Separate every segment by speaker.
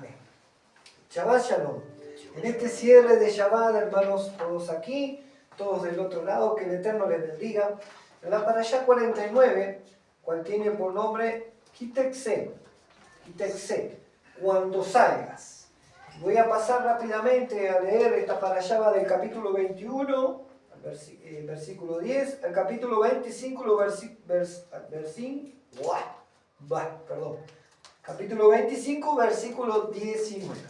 Speaker 1: Amén. Shabbat Shalom. En este cierre de Shabbat, hermanos, todos aquí, todos del otro lado, que el Eterno les bendiga. En la Parashá 49, cual tiene por nombre Kitexé, cuando salgas. Voy a pasar rápidamente a leer esta Parashá del capítulo 21, versículo 10, al capítulo 25, capítulo 25, versículo 19.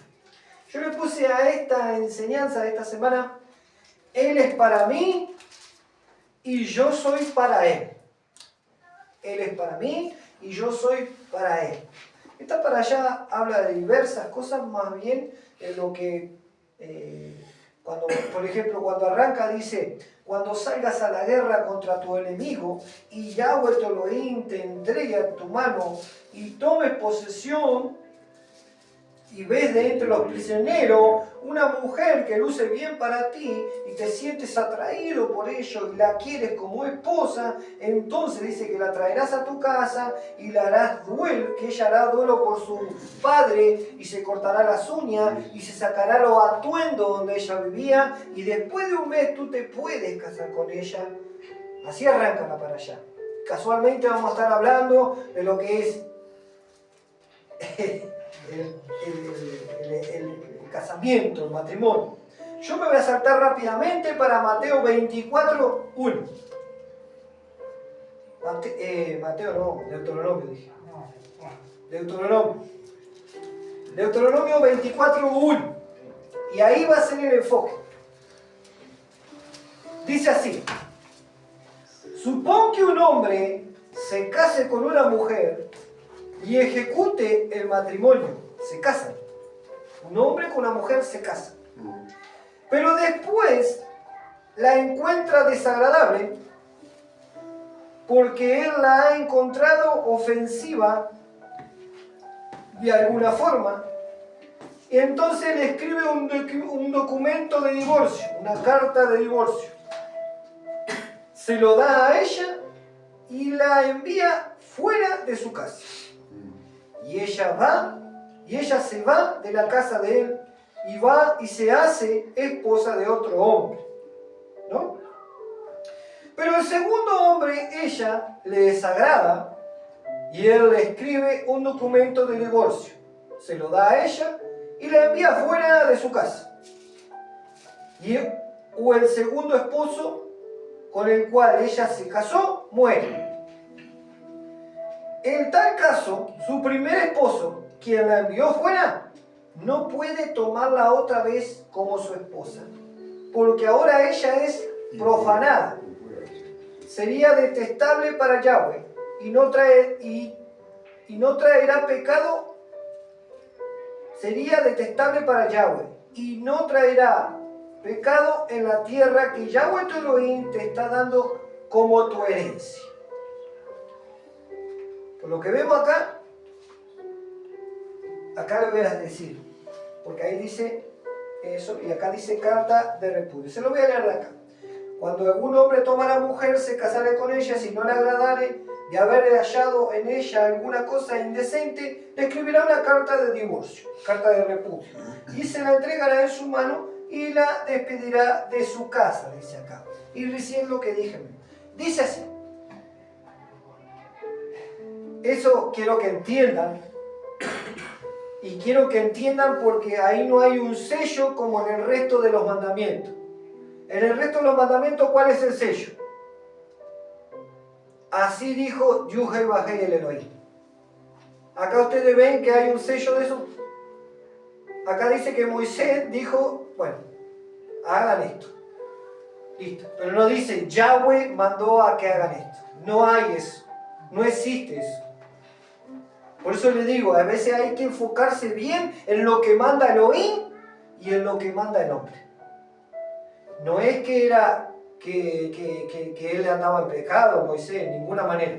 Speaker 1: Yo le puse a esta enseñanza de esta semana, Él es para mí y yo soy para Él. Él es para mí y yo soy para Él. Esta para allá habla de diversas cosas, más bien en lo que, cuando, por ejemplo, cuando arranca dice, cuando salgas a la guerra contra tu enemigo y Yahweh tu Elohim te entregue a tu mano y tomes posesión y ves de entre los prisioneros una mujer que luce bien para ti y te sientes atraído por ello y la quieres como esposa, entonces dice que la traerás a tu casa y la harás duelo, que ella hará duelo por su padre y se cortará las uñas y se sacará los atuendos donde ella vivía y después de un mes tú te puedes casar con ella. Así arranca la para allá. Casualmente vamos a estar hablando de lo que es el casamiento, el matrimonio. Yo me voy a saltar rápidamente para Mateo 24, 1. Mateo no, Deuteronomio dije. Deuteronomio 24, 1. Y ahí va a ser el enfoque. Dice así: supón que un hombre se case con una mujer y ejecute el matrimonio. Se casan. Un hombre con una mujer se casa. Pero después la encuentra desagradable porque él la ha encontrado ofensiva de alguna forma. Y entonces le escribe un documento de divorcio, una carta de divorcio. Se lo da a ella y la envía fuera de su casa. Y ella se va de la casa de él y va y se hace esposa de otro hombre, ¿no? Pero el segundo hombre, ella le desagrada y él le escribe un documento de divorcio. Se lo da a ella y la envía fuera de su casa. O el segundo esposo con el cual ella se casó muere. En tal caso, su primer esposo, quien la envió fuera, no puede tomarla otra vez como su esposa, porque ahora ella es profanada. Sería detestable para Yahweh y no traerá pecado. Sería detestable para Yahweh y no traerá pecado en la tierra que Yahweh tu Elohim te está dando como tu herencia. Por lo que vemos acá le voy a decir, porque ahí dice eso y acá dice carta de repudio. Se lo voy a leer de acá. Cuando algún hombre toma a la mujer, se casare con ella, si no le agradare de haber hallado en ella alguna cosa indecente, le escribirá una carta de divorcio, carta de repudio, y se la entregará en su mano y la despedirá de su casa, dice acá. Y recién lo que dije, dice así. Eso quiero que entiendan, y quiero que entiendan porque ahí no hay un sello como en el resto de los mandamientos. En el resto de los mandamientos, ¿cuál es el sello? Así dijo Yuhei Bajei el Elohim. Acá ustedes ven que hay un sello de eso. Acá dice que Moisés dijo, bueno, hagan esto. Listo. Pero no dice, Yahweh mandó a que hagan esto. No hay eso. No existe eso. Por eso le digo, a veces hay que enfocarse bien en lo que manda Elohim y en lo que manda el hombre. No es que era que él andaba en pecado, Moisés, de ninguna manera.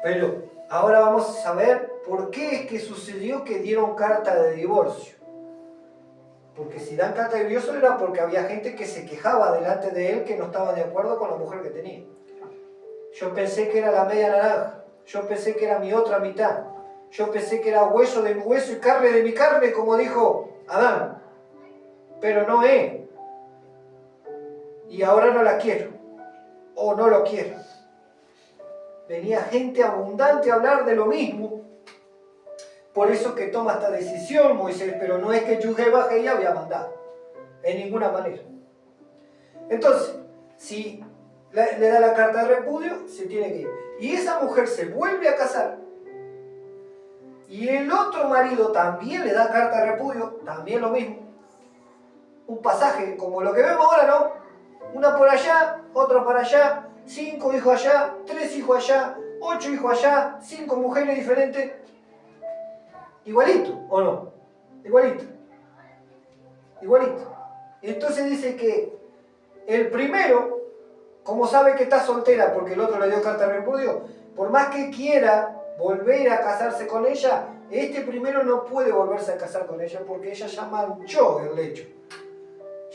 Speaker 1: Pero ahora vamos a saber por qué es que sucedió que dieron carta de divorcio. Porque si dan carta de divorcio era porque había gente que se quejaba delante de él que no estaba de acuerdo con la mujer que tenía. Yo pensé que era la media naranja. Yo pensé que era mi otra mitad. Yo pensé que era hueso de mi hueso y carne de mi carne, como dijo Adán. Pero no es. Y ahora no la quiero. O no lo quiero. Venía gente abundante a hablar de lo mismo. Por eso que toma esta decisión Moisés, pero no es que Yudhe y había mandado. En ninguna manera. Entonces, si le da la carta de repudio, se tiene que ir. Y esa mujer se vuelve a casar. Y el otro marido también le da carta de repudio, también lo mismo. Un pasaje como lo que vemos ahora, ¿no? Una por allá, otra por allá, 5 hijos allá, 3 hijos allá, 8 hijos allá, 5 mujeres diferentes. Igualito, ¿o no? Igualito. Igualito. Entonces dice que el primero, como sabe que está soltera porque el otro le dio carta de repudio, por más que quiera volver a casarse con ella, este primero no puede volverse a casar con ella porque ella ya manchó el lecho.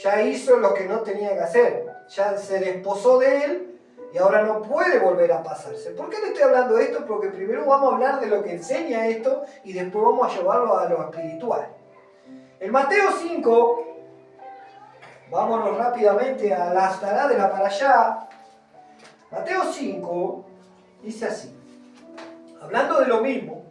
Speaker 1: Ya hizo lo que no tenía que hacer. Ya se desposó de él y ahora no puede volver a pasarse. ¿Por qué le estoy hablando de esto? Porque primero vamos a hablar de lo que enseña esto y después vamos a llevarlo a lo espiritual. En Mateo 5, vámonos rápidamente a la Astará de la Parashá. Mateo 5 dice así, hablando de lo mismo,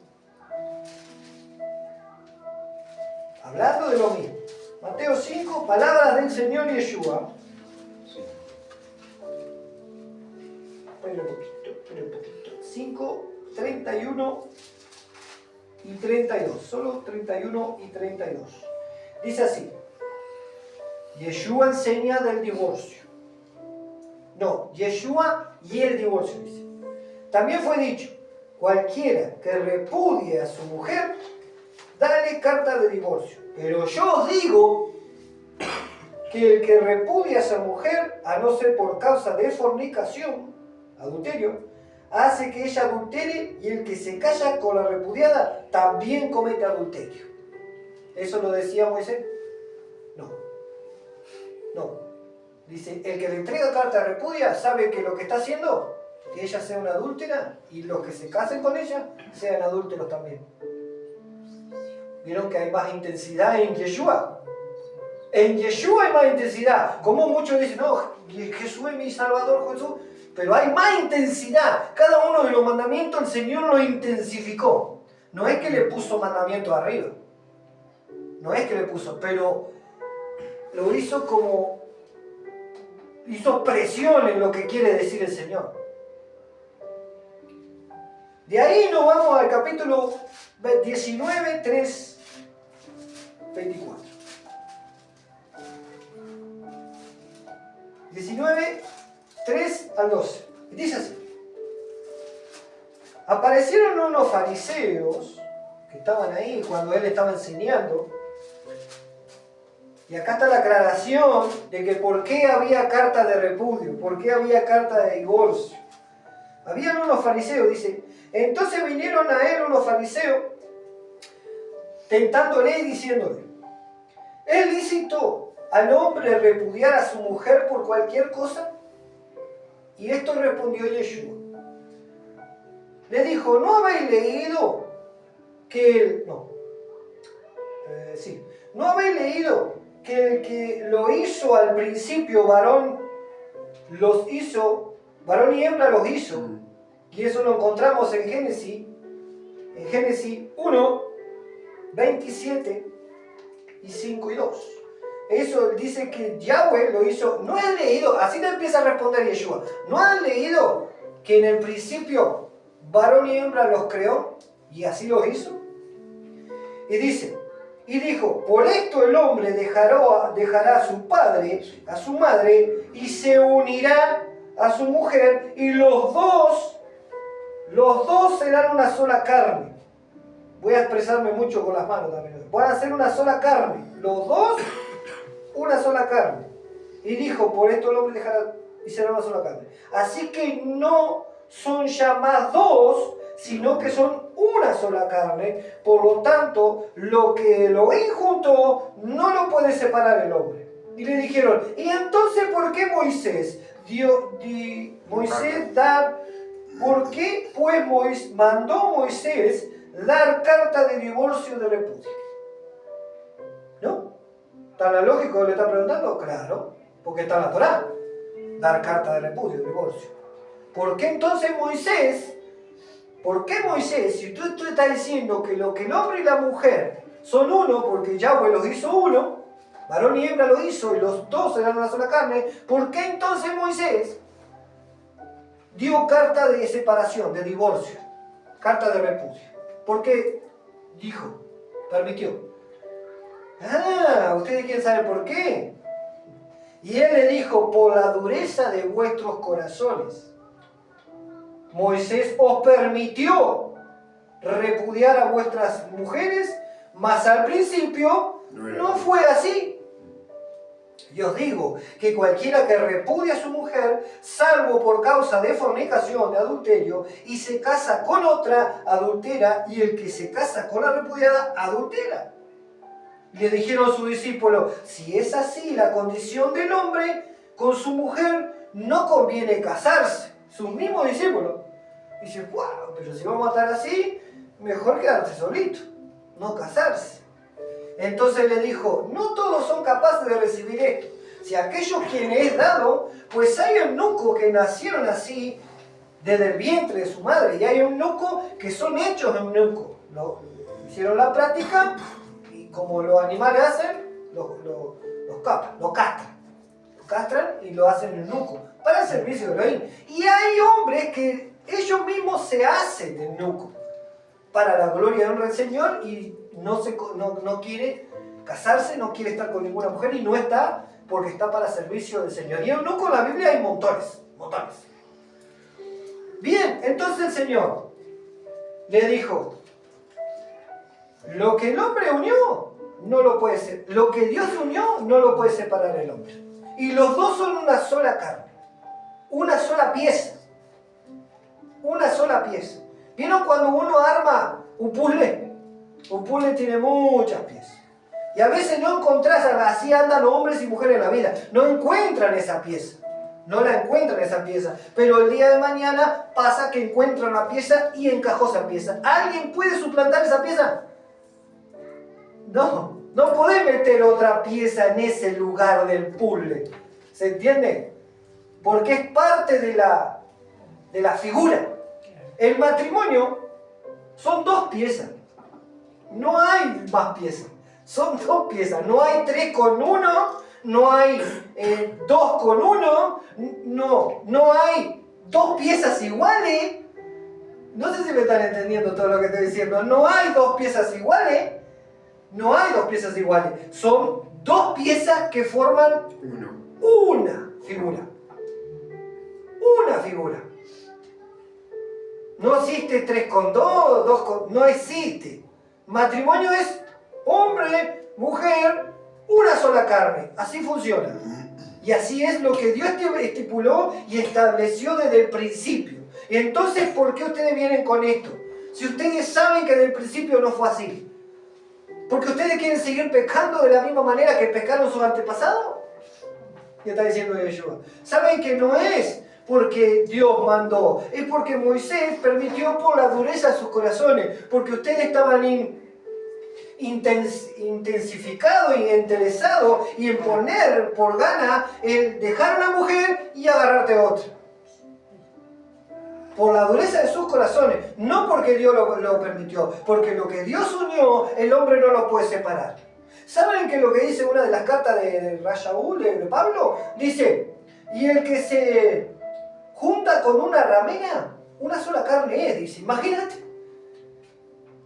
Speaker 1: Mateo 5, palabras del Señor Yeshua. Espera un poquito. 5, 31 y 32. Solo 31 y 32. Dice así. Yeshua enseña del divorcio. No, Yeshua y el divorcio, dice. También fue dicho, cualquiera que repudie a su mujer, dale carta de divorcio. Pero yo os digo que el que repudia a su mujer, a no ser por causa de fornicación, adulterio, hace que ella adultere, y el que se calla con la repudiada también comete adulterio. ¿Eso lo decía Moisés? No. Dice, el que le entrega carta de repudia sabe que lo que está haciendo, que ella sea una adúltera, y los que se casen con ella sean adúlteros también. ¿Vieron que hay más intensidad en Yeshua? En Yeshua hay más intensidad. Como muchos dicen, no, Jesús es mi Salvador, Jesús. Pero hay más intensidad. Cada uno de los mandamientos el Señor lo intensificó. No es que le puso mandamientos arriba. No es que le puso, pero lo hizo como... hizo presión en lo que quiere decir el Señor. De ahí nos vamos al capítulo 19, 3, 24. 19, 3 al 12. Y dice así. Aparecieron unos fariseos que estaban ahí cuando él estaba enseñando. Y acá está la aclaración de que por qué había carta de repudio, por qué había carta de divorcio. Habían unos fariseos, dice. Entonces vinieron a él unos fariseos, tentándole y diciéndole, ¿es lícito al hombre repudiar a su mujer por cualquier cosa? Y esto respondió Yeshua. Le dijo, ¿no habéis leído que el... ¿No habéis leído que el que lo hizo al principio, varón y hembra los hizo? Y eso lo encontramos en Génesis 1, 27 y 5 y 2. Eso dice que Yahweh lo hizo. ¿No has leído? Así te empieza a responder Yeshua. ¿No has leído que en el principio varón y hembra los creó y así los hizo? Y dice, y dijo, por esto el hombre dejará a su padre, a su madre, y se unirá a su mujer, y los dos serán una sola carne. Voy a expresarme mucho con las manos también. Van a ser una sola carne. Los dos, una sola carne. Y dijo, por esto el hombre dejará y será una sola carne. Así que no son ya más dos, sino que son una sola carne. Por lo tanto, lo que Elohim juntó no lo puede separar el hombre. Y le dijeron, ¿y entonces por qué Moisés ¿Por qué pues mandó Moisés dar carta de divorcio de repudio. ¿No? ¿Tan lógico le está preguntando? Claro, porque está en la Torá. Dar carta de repudio, de divorcio. ¿Por qué entonces Moisés, si tú estás diciendo que lo que el hombre y la mujer son uno, porque Yahweh los hizo uno, varón y hembra lo hizo y los dos eran una sola carne, ¿por qué entonces Moisés dio carta de separación, de divorcio, carta de repudio? ¿Por qué dijo, permitió? ¿Ustedes quieren saber por qué? Y él le dijo, por la dureza de vuestros corazones. Moisés os permitió repudiar a vuestras mujeres, mas al principio no fue así. Y os digo que cualquiera que repudia a su mujer, salvo por causa de fornicación, de adulterio, y se casa con otra, adultera, y el que se casa con la repudiada, adultera. Le dijeron sus discípulos, si es así la condición del hombre, con su mujer no conviene casarse. Sus mismos discípulos. Y dice, wow, pero si vamos a estar así, mejor quedarse solito, no casarse. Entonces le dijo, no todos son capaces de recibir esto. Si aquellos quienes es dado, pues hay eunucos que nacieron así desde el vientre de su madre, y hay eunucos que son hechos eunucos. Hicieron la práctica, y como los animales hacen, los castran y lo hacen eunuco para el servicio de Elohim. Y hay hombres que ellos mismos se hacen eunuco para la gloria y honra del Señor y no quiere casarse, no quiere estar con ninguna mujer y no está porque está para servicio del Señor. Y eunuco en la Biblia hay montones. Bien, entonces el Señor le dijo, lo que el hombre unió, no lo puede ser. Lo que Dios unió, no lo puede separar el hombre. Y los dos son una sola carne. Una sola pieza. Una sola pieza. ¿Vieron cuando uno arma un puzzle? Un puzzle tiene muchas piezas. Y a veces no encontrás, así andan los hombres y mujeres en la vida. No encuentran esa pieza. No la encuentran esa pieza. Pero el día de mañana pasa que encuentran la pieza y encajó esa pieza. ¿Alguien puede suplantar esa pieza? No podés meter otra pieza en ese lugar del puzzle. ¿Se entiende? Porque es parte de la figura. El matrimonio son dos piezas. No hay más piezas. Son dos piezas. No hay 3 con 1, no hay 2 con 1, no hay 2 piezas iguales. No sé si me están entendiendo todo lo que estoy diciendo. No hay 2 piezas iguales. No hay 2 piezas iguales. Son 2 piezas que forman una figura. Una figura. No existe 3 con 2, 2 con... No existe. Matrimonio es hombre, mujer, una sola carne. Así funciona. Y así es lo que Dios estipuló y estableció desde el principio. Y entonces, ¿por qué ustedes vienen con esto? Si ustedes saben que desde el principio no fue así. ¿Porque ustedes quieren seguir pecando de la misma manera que pecaron sus antepasados? Ya está diciendo Yeshua. ¿Saben que no es porque Dios mandó? Es porque Moisés permitió por la dureza de sus corazones. Porque ustedes estaban intensificados y interesados y en poner por gana el dejar una mujer y agarrarte otra. Por la dureza de sus corazones, no porque Dios lo permitió, porque lo que Dios unió, el hombre no lo puede separar. ¿Saben que lo que dice una de las cartas de Rashaúl, de Pablo? Dice, y el que se junta con una ramera, una sola carne es, dice, imagínate.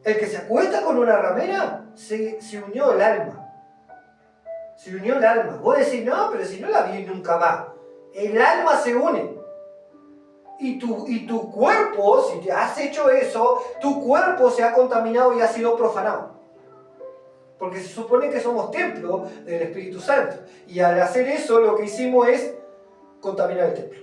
Speaker 1: El que se acuesta con una ramera, se unió el alma. Se unió el alma. Vos decís, no, pero si no la vi nunca más. El alma se une. Y tu cuerpo, si te has hecho eso, tu cuerpo se ha contaminado y ha sido profanado. Porque se supone que somos templo del Espíritu Santo. Y al hacer eso, lo que hicimos es contaminar el templo.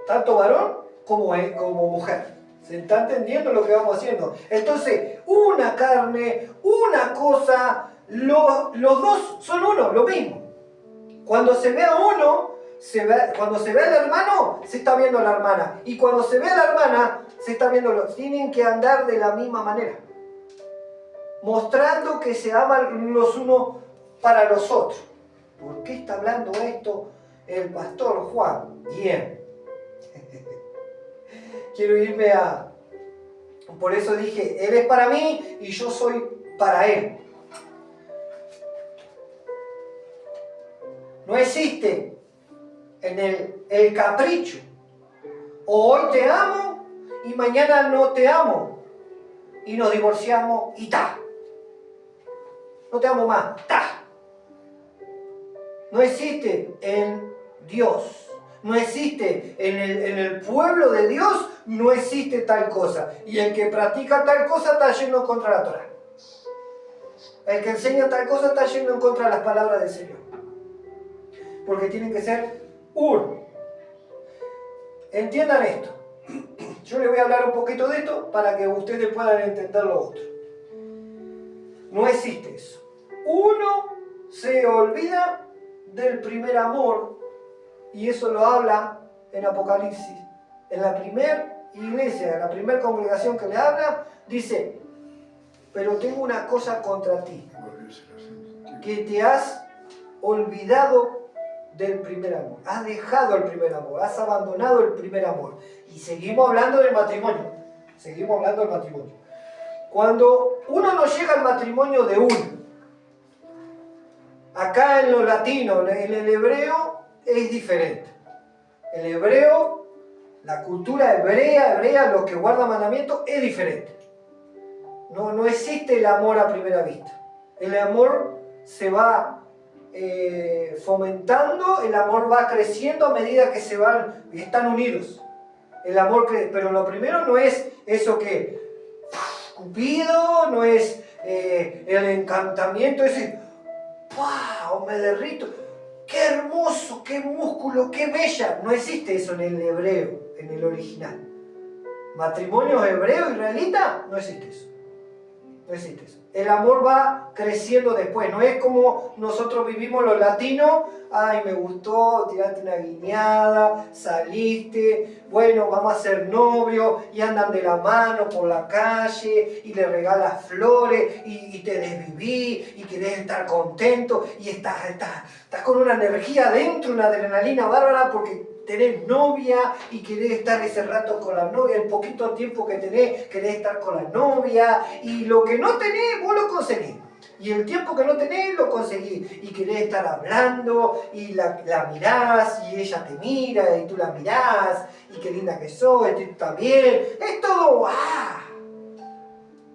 Speaker 1: Tanto varón como mujer. ¿Se está entendiendo lo que vamos haciendo? Entonces, una carne, una cosa, los dos son uno, lo mismo. Cuando se ve a uno, cuando se ve al hermano, se está viendo a la hermana. Y cuando se ve a la hermana, se está viendo tienen que andar de la misma manera. Mostrando que se aman los unos para los otros. ¿Por qué está hablando esto el pastor Juan? Bien. Quiero irme a... Por eso dije, Él es para mí y yo soy para Él. No existe en el capricho. O hoy te amo y mañana no te amo. Y nos divorciamos y ta. No te amo más, ta. No existe en Dios. No existe en el pueblo de Dios, no existe tal cosa. Y el que practica tal cosa está yendo contra la Torá. El que enseña tal cosa está yendo en contra de las palabras del Señor. Porque tienen que ser uno. Entiendan esto. Yo les voy a hablar un poquito de esto para que ustedes puedan entender lo otro. No existe eso. Uno se olvida del primer amor. Y eso lo habla en Apocalipsis. En la primera iglesia, en la primera congregación que le habla, dice, pero tengo una cosa contra ti, que te has olvidado del primer amor. Has dejado el primer amor, has abandonado el primer amor. Y seguimos hablando del matrimonio. Seguimos hablando del matrimonio. Cuando uno no llega al matrimonio de uno, acá en lo latino, en el hebreo, es diferente. El hebreo, la cultura hebrea, lo que guarda mandamientos, es diferente. No existe el amor a primera vista. El amor se va fomentando, el amor va creciendo a medida que se van y están unidos. El amor pero lo primero no es eso que Cupido, no es el encantamiento, ese ¡wow! Me derrito. ¡Qué hermoso! ¡Qué músculo! ¡Qué bella! No existe eso en el hebreo, en el original. Matrimonio hebreo, israelita, no existe eso. No existe eso. El amor va creciendo después. No es como nosotros vivimos los latinos. Ay, me gustó, tiraste una guiñada, saliste, bueno, vamos a ser novios, y andan de la mano por la calle, y le regalas flores, y te desvivís, y querés estar contento, y estás con una energía adentro, una adrenalina bárbara, porque tenés novia y querés estar ese rato con la novia, el poquito tiempo que tenés, querés estar con la novia, y lo que no tenés, vos lo conseguís. Y el tiempo que no tenés, lo conseguís. Y querés estar hablando, y la mirás, y ella te mira, y tú la mirás, y qué linda que sos, y tú también. Es todo,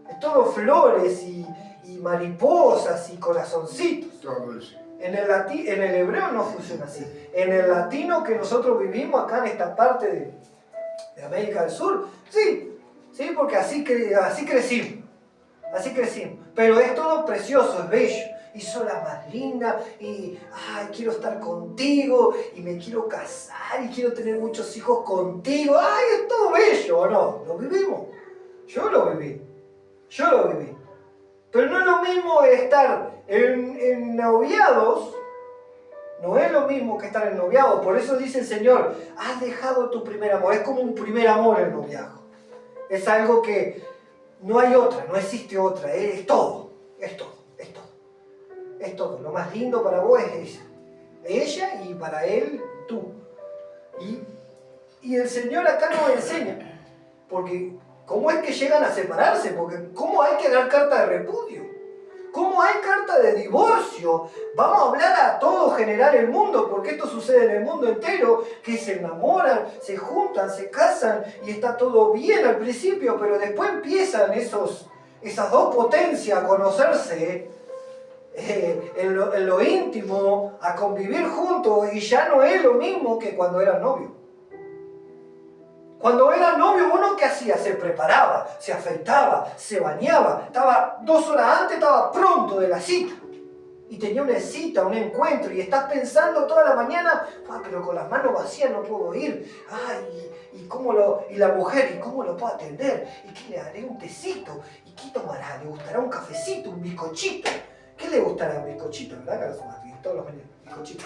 Speaker 1: es todo flores, y mariposas, y corazoncitos.
Speaker 2: Todo eso.
Speaker 1: En el hebreo no funciona así. En el latino que nosotros vivimos acá en esta parte de América del Sur, sí, porque así crecimos. Así crecimos. Pero es todo precioso, es bello. Y sos la más linda. Y quiero estar contigo. Y me quiero casar. Y quiero tener muchos hijos contigo. ¡Ay, es todo bello! ¿O no? Lo vivimos. Yo lo viví. Pero no es lo mismo estar en noviados. No es lo mismo que estar en noviados. Por eso dice el Señor, has dejado tu primer amor. Es como un primer amor el noviazgo. Es algo que no hay otra, no existe otra. Es todo. Lo más lindo para vos es ella y para él tú. Y el Señor acá nos enseña. Porque ¿cómo es que llegan a separarse? Porque ¿cómo hay que dar carta de repudio? ¿Cómo hay carta de divorcio? Vamos a hablar a todo general el mundo, porque esto sucede en el mundo entero, que se enamoran, se juntan, se casan y está todo bien al principio, pero después empiezan esas dos potencias a conocerse en lo íntimo, a convivir juntos, y ya no es lo mismo que cuando eran novios. Cuando era novio, uno ¿qué hacía? Se preparaba, se afeitaba, se bañaba, estaba 2 horas antes, estaba pronto de la cita. Y tenía una cita, un encuentro, y estás pensando toda la mañana, pero con las manos vacías no puedo ir. Y la mujer, ¿y cómo lo puedo atender? ¿Y qué le haré? Un tecito. ¿Y qué tomará? ¿Le gustará un cafecito, un bizcochito? ¿Qué le gustará? Un bizcochito, ¿verdad? Que todos los mañanas, bizcochito.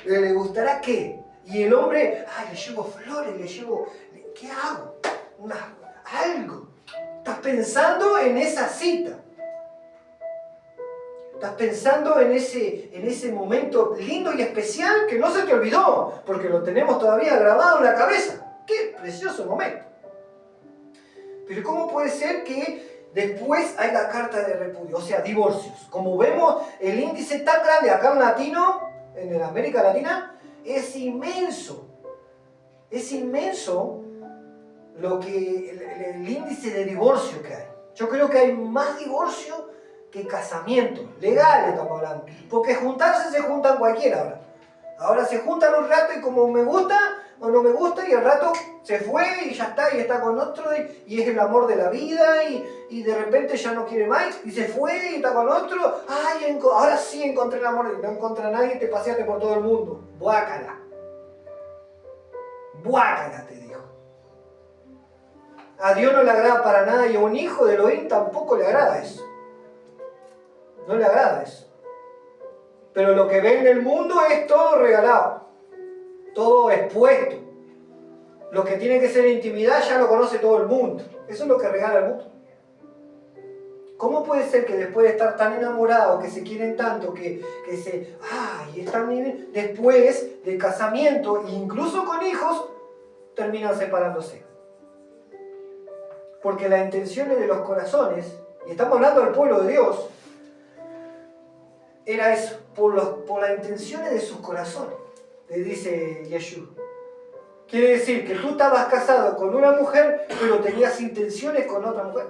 Speaker 1: Pero ¿le gustará qué? Y el hombre, le llevo flores, ¿qué hago? Algo. Estás pensando en esa cita. Estás pensando en ese momento lindo y especial que no se te olvidó, porque lo tenemos todavía grabado en la cabeza. ¡Qué precioso momento! Pero ¿cómo puede ser que después hay la carta de repudio? O sea, divorcios. Como vemos, el índice tan grande acá en América Latina, es inmenso. Es inmenso el índice de divorcio que hay. Yo creo que hay más divorcio que casamientos, legales estamos hablando. Porque juntarse se juntan cualquiera ahora. Ahora se juntan un rato y como me gusta o no me gusta y al rato se fue y ya está y está con otro y es el amor de la vida y de repente ya no quiere más y se fue y está con otro. Ahora sí encontré el amor y no encontré a nadie y te paseaste por todo el mundo. Guácala. Guácala, te dijo. A Dios no le agrada para nada y a un hijo de Elohim tampoco le agrada eso. No le agrada eso. Pero lo que ve en el mundo es todo regalado, todo expuesto. Lo que tiene que ser intimidad ya lo conoce todo el mundo. Eso es lo que regala el mundo. ¿Cómo puede ser que después de estar tan enamorados, que se quieren tanto, que están después del casamiento, incluso con hijos, terminan separándose? Porque las intenciones de los corazones, y estamos hablando del pueblo de Dios, era eso, por las intenciones de sus corazones, le dice Yeshua. Quiere decir que tú estabas casado con una mujer, pero tenías intenciones con otra mujer.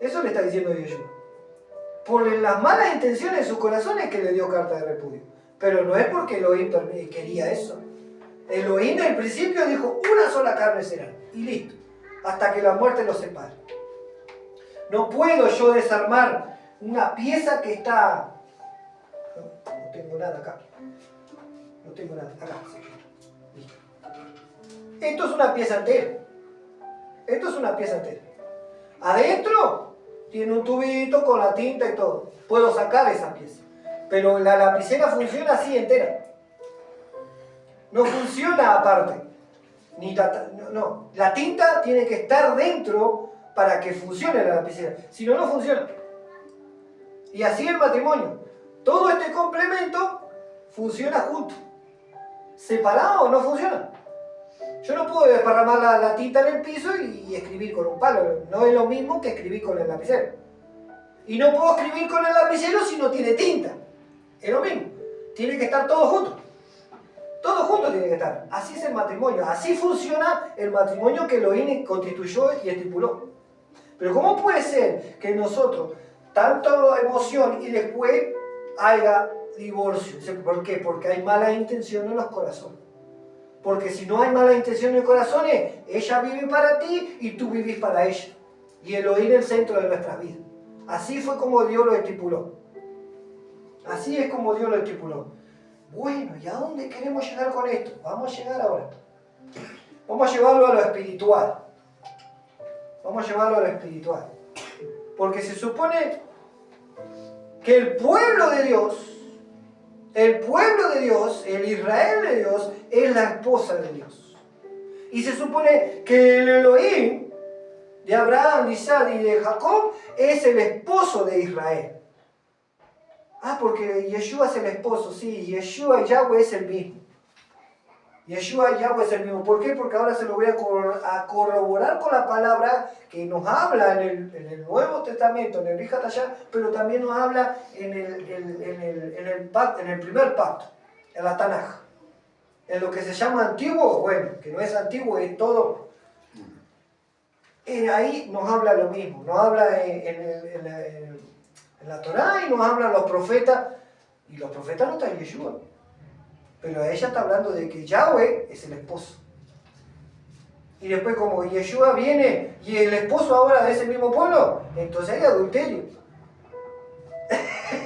Speaker 1: Eso le está diciendo Yeshua. Por las malas intenciones de sus corazones que le dio carta de repudio. Pero no es porque Elohim quería eso. Elohim al principio dijo, una sola carne será, y listo, hasta que la muerte los separe. No puedo yo desarmar una pieza que está... No tengo nada acá. No tengo nada acá. Listo. Esto es una pieza entera. Esto es una pieza entera. Adentro tiene un tubito con la tinta y todo. Puedo sacar esa pieza. Pero la lapicera funciona así entera. No funciona aparte. No. La tinta tiene que estar dentro para que funcione la lapicera. Si no, no funciona. Y así el matrimonio. Todo este complemento funciona junto. Separado no funciona. Yo no puedo desparramar la tinta en el piso y escribir con un palo. No es lo mismo que escribir con el lapicero. Y no puedo escribir con el lapicero si no tiene tinta. Es lo mismo. Tiene que estar todo junto. Todo junto tiene que estar. Así es el matrimonio. Así funciona el matrimonio que Elohim constituyó y estipuló. Pero ¿cómo puede ser que nosotros, tanto emoción y después haya divorcio? ¿Por qué? Porque hay mala intención en los corazones. Porque si no hay mala intención en los corazones, ella vive para ti y tú vivís para ella. Y Elohim es el centro de nuestras vidas. Así fue como Dios lo estipuló. Así es como Dios lo estipuló. Bueno, ¿y a dónde queremos llegar con esto? Vamos a llegar ahora. Vamos a llevarlo a lo espiritual. Vamos a llevarlo a lo espiritual. Porque se supone que el pueblo de Dios, el Israel de Dios, es la esposa de Dios. Y se supone que el Elohim de Abraham, de Isaac y de Jacob es el esposo de Israel. Porque Yeshua es el esposo, sí, Yeshua y Yahweh es el mismo. Yeshua y Yahweh es el mismo. ¿Por qué? Porque ahora se lo voy a corroborar con la palabra que nos habla en el Nuevo Testamento, en el Brit Hadashah, pero también nos habla en el primer pacto, en la Tanaj. En lo que se llama antiguo, bueno, que no es antiguo, es todo. Ahí nos habla lo mismo, nos habla en la Torá y nos hablan los profetas, y los profetas no están en Yeshua. Pero ella está hablando de que Yahweh es el esposo. Y después como Yeshua viene y el esposo ahora de ese mismo pueblo, entonces hay adulterio.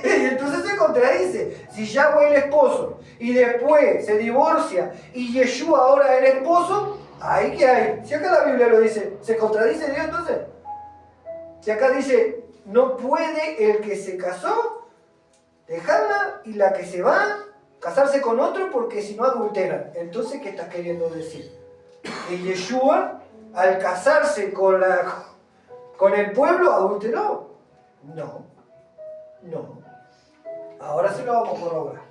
Speaker 1: Y entonces se contradice. Si Yahweh es el esposo y después se divorcia y Yeshua ahora es el esposo, ¿ahí qué hay? Si acá la Biblia lo dice, ¿se contradice Dios entonces? Si acá dice, no puede el que se casó Dejarla y la que se va, casarse con otro porque si no adulteran. Entonces, ¿qué estás queriendo decir? Que Yeshua, al casarse con el pueblo, adulteró. No, no. Ahora sí lo vamos a corroborar.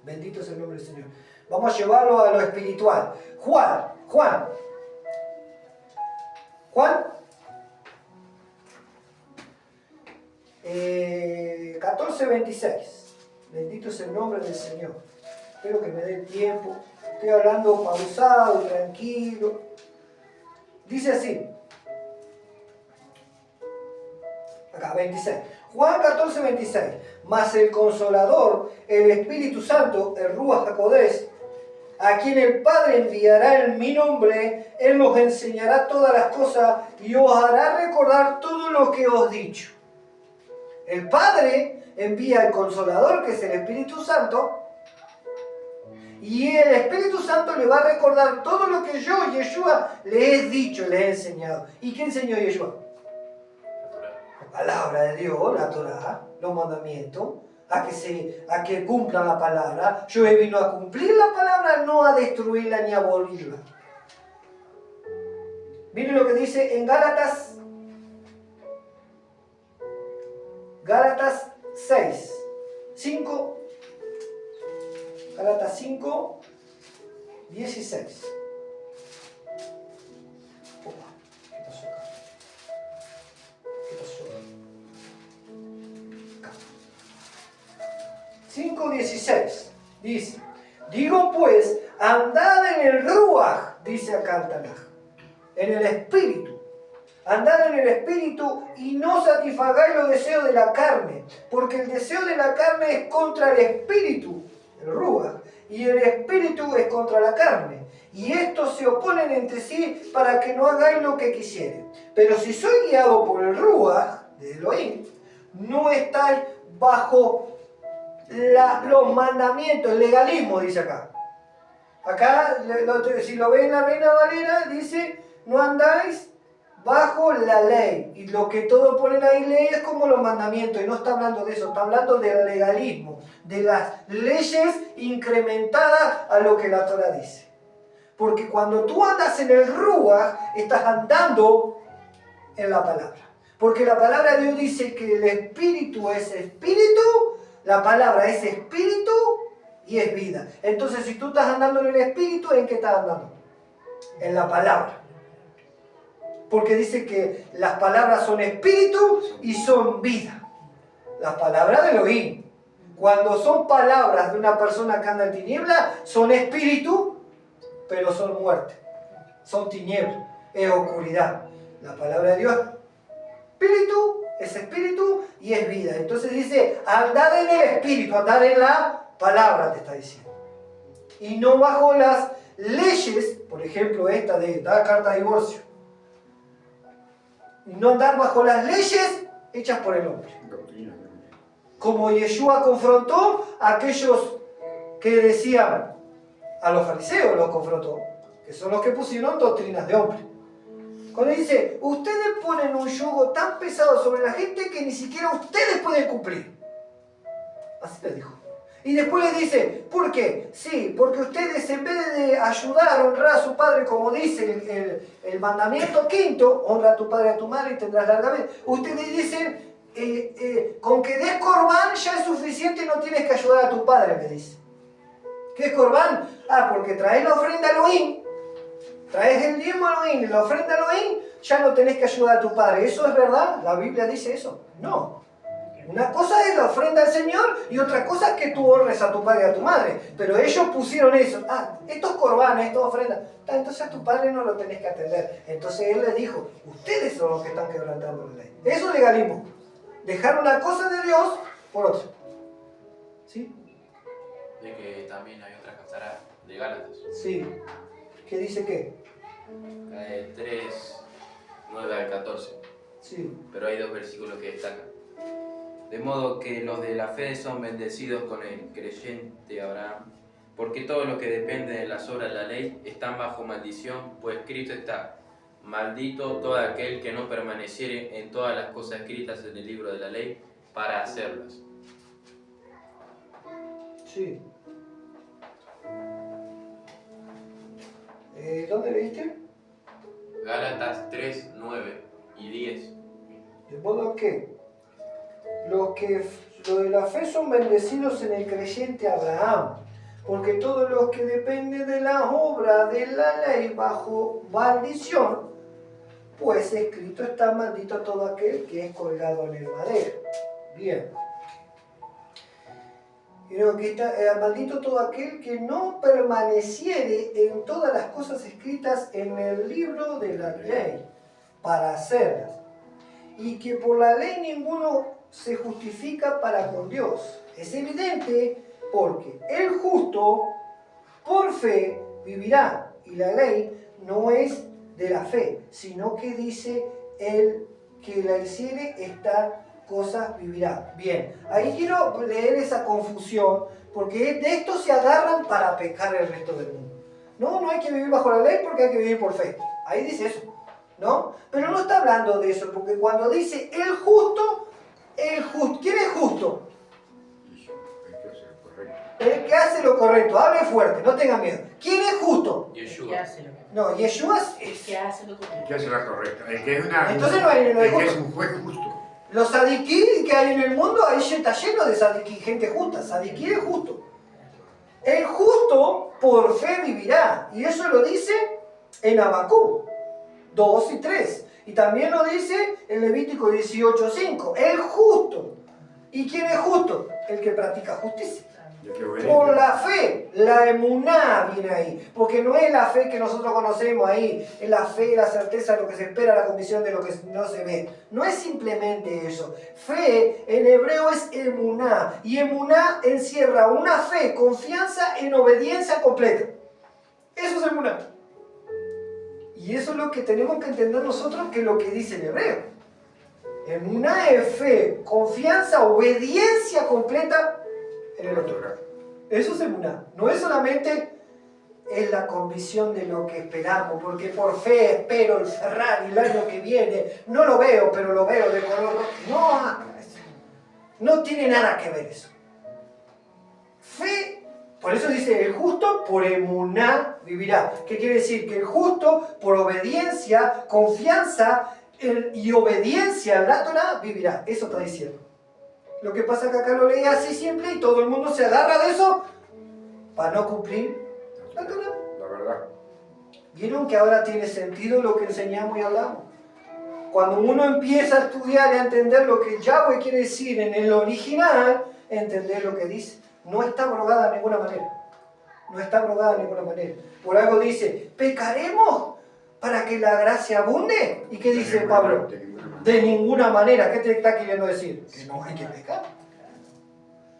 Speaker 1: Bendito es el nombre del Señor. Vamos a llevarlo a lo espiritual. Juan. 14:26. Bendito es el nombre del Señor. Espero que me dé tiempo. Estoy hablando pausado, tranquilo. Dice así. Acá, 26. Juan 14:26. Mas el Consolador, el Espíritu Santo, el Ruach HaKodesh, a quien el Padre enviará en mi nombre, Él os enseñará todas las cosas y os hará recordar todo lo que os he dicho. El Padre envía al Consolador, que es el Espíritu Santo, y el Espíritu Santo le va a recordar todo lo que yo, Yeshua, le he dicho, le he enseñado. ¿Y qué enseñó Yeshua? La palabra de Dios, la Torah, los mandamientos, a que cumplan la palabra. Yo he venido a cumplir la palabra, no a destruirla ni a abolirla. Miren lo que dice en Gálatas 6, 5, Gálatas 5, 16. Opa, ¿qué pasó acá? ¿Qué pasó acá? 5:16 dice: digo pues, andad en el Ruach, dice acá el Tanaj, en el Espíritu. Andad en el Espíritu y no satisfagáis los deseos de la carne, porque el deseo de la carne es contra el Espíritu, el Ruach, y el Espíritu es contra la carne. Y estos se oponen entre sí para que no hagáis lo que quisieren. Pero si soy guiado por el Ruach de Elohim, no estáis bajo los mandamientos, el legalismo, dice acá. Acá, si lo ven en la Reina Valera, dice, no andáis bajo la ley. Y lo que todos ponen ahí ley es como los mandamientos. Y no está hablando de eso, está hablando del legalismo, de las leyes incrementadas a lo que la Torah dice. Porque cuando tú andas en el Ruach, estás andando en la palabra. Porque la palabra de Dios dice que el Espíritu es Espíritu, la palabra es Espíritu y es vida. Entonces, si tú estás andando en el Espíritu, ¿en qué estás andando? En la palabra. Porque dice que las palabras son espíritu y son vida. Las palabras de Elohim. Cuando son palabras de una persona que anda en tiniebla, son espíritu, pero son muerte. Son tinieblas, es oscuridad. La palabra de Dios, espíritu, es espíritu y es vida. Entonces dice, andad en el espíritu, andad en la palabra, te está diciendo. Y no bajo las leyes, por ejemplo esta de dar carta de divorcio. Y no andar bajo las leyes hechas por el hombre. Como Yeshua confrontó a aquellos que decían, a los fariseos los confrontó, que son los que pusieron doctrinas de hombre. Cuando dice, ustedes ponen un yugo tan pesado sobre la gente que ni siquiera ustedes pueden cumplir. Así les dijo. Y después les dice, ¿por qué? Sí, porque ustedes en vez de ayudar a honrar a su padre, como dice el mandamiento quinto, honra a tu padre y a tu madre y tendrás larga vida. Ustedes dicen, con que des corbán ya es suficiente y no tienes que ayudar a tu padre, me dice. ¿Qué es corbán? Ah, porque traes la ofrenda a Elohim, traes el diezmo a Elohim y la ofrenda a Elohim, ya no tenés que ayudar a tu padre. ¿Eso es verdad? ¿La Biblia dice eso? No. Una cosa es la ofrenda al Señor y otra cosa es que tú honres a tu padre y a tu madre. Pero ellos pusieron eso. Ah, estos corbanes, estas ofrendas. Entonces a tu padre no lo tenés que atender. Entonces él les dijo, ustedes son los que están quebrantando la ley. Eso es legalismo. Dejar una cosa de Dios por otra. ¿Sí?
Speaker 2: De que también hay otra casara de Gálatas.
Speaker 1: Sí. ¿Qué dice qué?
Speaker 2: 3, 9 al 14.
Speaker 1: Sí.
Speaker 2: Pero hay dos versículos que destacan. De modo que los de la fe son bendecidos con el creyente Abraham, porque todos los que dependen de las obras de la ley están bajo maldición, pues escrito está, maldito todo aquel que no permaneciere en todas las cosas escritas en el libro de la ley para hacerlas.
Speaker 1: Sí. ¿Dónde leíste?
Speaker 2: Gálatas 3, 9 y 10.
Speaker 1: De modo que los de la fe son bendecidos en el creyente Abraham, porque todos los que dependen de la obra de la ley bajo maldición, pues escrito está: maldito todo aquel que es colgado en el madero. Bien. Creo que está maldito todo aquel que no permaneciere en todas las cosas escritas en el libro de la ley para hacerlas, y que por la ley ninguno se justifica para con Dios. Es evidente, porque el justo por fe vivirá, y la ley no es de la fe, sino que dice: el que la hiciere esta cosa vivirá. Bien, ahí quiero leer esa confusión, porque de esto se agarran para pecar el resto del mundo. No hay que vivir bajo la ley porque hay que vivir por fe. Ahí dice eso, ¿no? Pero no está hablando de eso, porque cuando dice el justo, ¿quién es justo? El que hace lo correcto. Hable fuerte, no tenga miedo. ¿Quién es justo?
Speaker 2: Yeshua.
Speaker 1: No, Yeshua
Speaker 3: El
Speaker 1: es...
Speaker 3: que hace lo correcto.
Speaker 4: El que hace la correcta. El que es una.
Speaker 1: Entonces no hay
Speaker 4: el que
Speaker 1: justo.
Speaker 4: es un juez justo.
Speaker 1: Los sadiquí que hay en el mundo, ahí está lleno de sadiquí, gente justa. Sadiquí es justo. El justo por fe vivirá. Y eso lo dice en Habacuc 2 y 3. Y también lo dice en Levítico 18:5. El justo. ¿Y quién es justo? El que practica justicia.
Speaker 4: El que obedece.
Speaker 1: Por la fe, la emuná viene ahí, porque no es la fe que nosotros conocemos ahí, es la fe, la certeza de lo que se espera, la convicción de lo que no se ve. No es simplemente eso. Fe en hebreo es emuná, y emuná encierra una fe, confianza en obediencia completa. Eso es emuná. Y eso es lo que tenemos que entender nosotros, que es lo que dice el hebreo. Emuná es fe, confianza, obediencia completa en el otro. Eso es emuná. No es solamente es la convicción de lo que esperamos, porque por fe espero el Ferrari el año que viene. No lo veo, pero lo veo de color rojo. No tiene nada que ver eso. Fe, por eso dice el justo por emuná vivirá. ¿Qué quiere decir? Que el justo por obediencia, confianza y obediencia a la Torah vivirá. Eso está diciendo. Lo que pasa es que acá lo leí así simple y todo el mundo se agarra de eso para no cumplir la Torah.
Speaker 4: La verdad.
Speaker 1: ¿Vieron que ahora tiene sentido lo que enseñamos y hablamos? Cuando uno empieza a estudiar y a entender lo que Yahweh quiere decir en el original, entender lo que dice. No está abrogada de ninguna manera. No está abrogada de ninguna manera. Por algo dice, ¿pecaremos para que la gracia abunde? ¿Y qué dice Pablo? De ninguna manera. ¿Qué te está queriendo decir? Que no hay que pecar.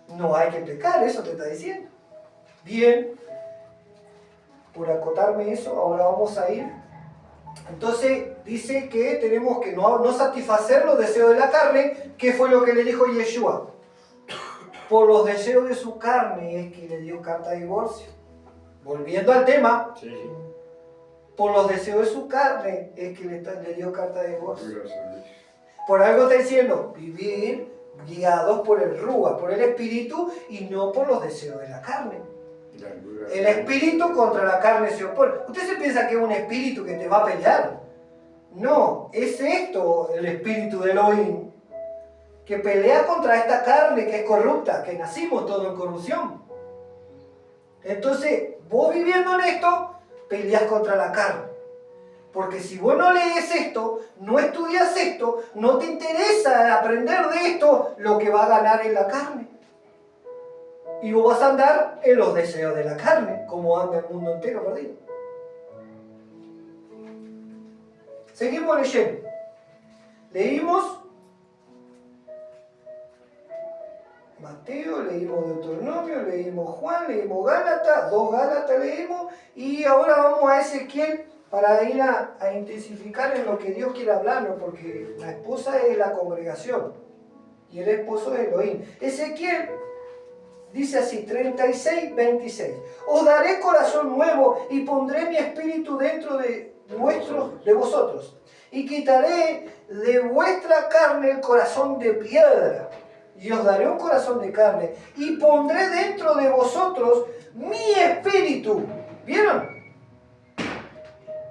Speaker 1: No hay que pecar, eso te está diciendo. Bien, por acotarme eso, ahora vamos a ir. Entonces dice que tenemos que no satisfacer los deseos de la carne. ¿Qué fue lo que le dijo Yeshua? Por los deseos de su carne es que le dio carta de divorcio. Volviendo al tema.
Speaker 4: Sí.
Speaker 1: Por los deseos de su carne es que le dio carta de divorcio.
Speaker 4: Gracias a Dios.
Speaker 1: Por algo está diciendo, vivir guiados por el Rúa, por el Espíritu y no por los deseos de la carne. El Espíritu contra la carne se opone. ¿Usted se piensa que es un espíritu que te va a pelear? No, es esto el espíritu de Elohim, que pelea contra esta carne que es corrupta, que nacimos todos en corrupción. Entonces, vos viviendo en esto, peleas contra la carne. Porque si vos no lees esto, no estudias esto, no te interesa aprender de esto, lo que va a ganar es la carne. Y vos vas a andar en los deseos de la carne, como anda el mundo entero perdido. Seguimos leyendo. Leímos Mateo, leímos Deuteronomio, leímos Juan, leímos Gálatas, 2 Gálatas leímos, y ahora vamos a Ezequiel para ir a intensificar en lo que Dios quiere hablarnos, porque la esposa es la congregación y el esposo es Elohim. Ezequiel dice así, 36, 26. Os daré corazón nuevo y pondré mi espíritu dentro de vosotros. Y quitaré de vuestra carne el corazón de piedra. y os daré un corazón de carne, y pondré dentro de vosotros mi espíritu. ¿Vieron?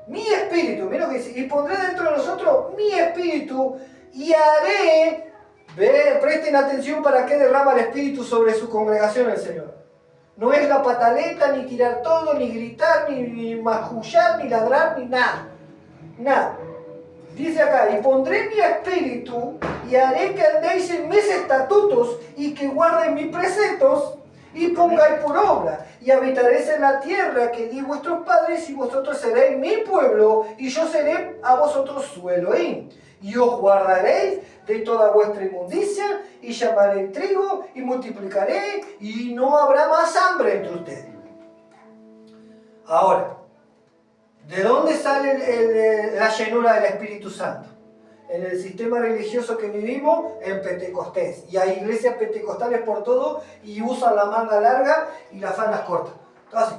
Speaker 1: Mi espíritu, miren lo que dice, y pondré dentro de nosotros mi espíritu, y haré, presten atención para qué derrama el espíritu sobre su congregación el Señor. No es la pataleta, ni tirar todo, ni gritar, ni majullar, ni ladrar, ni nada. Nada. Dice acá, y pondré mi espíritu y haré que andéis en mis estatutos y que guarden mis preceptos y pongáis por obra. Y habitaréis en la tierra que di vuestros padres y vosotros seréis mi pueblo y yo seré a vosotros su Elohim. Y os guardaréis de toda vuestra inmundicia y llamaré el trigo y multiplicaré y no habrá más hambre entre ustedes. Ahora, ¿de dónde sale la llenura del Espíritu Santo? En el sistema religioso que vivimos, en Pentecostés. Y hay iglesias pentecostales por todo y usan la manga larga y las faldas cortas. Así.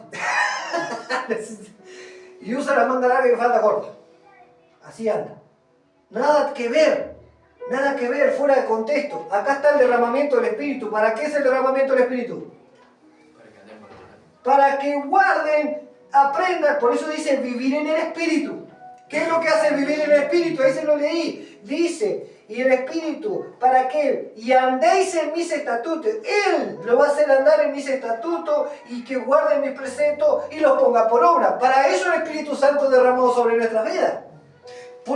Speaker 1: Y usan la manga larga y la falda corta. Así anda. Nada que ver, fuera de contexto. Acá está el derramamiento del Espíritu. ¿Para qué es el derramamiento del Espíritu? Para que guarden, aprendan, por eso dice vivir en el Espíritu. ¿Qué es lo que hace vivir en el Espíritu? Ahí se lo leí. Dice, y el Espíritu, ¿para qué? Y andéis en mis estatutos. Él lo va a hacer andar en mis estatutos y que guarden mis preceptos y los ponga por obra. Para eso el Espíritu Santo derramado sobre nuestras vidas.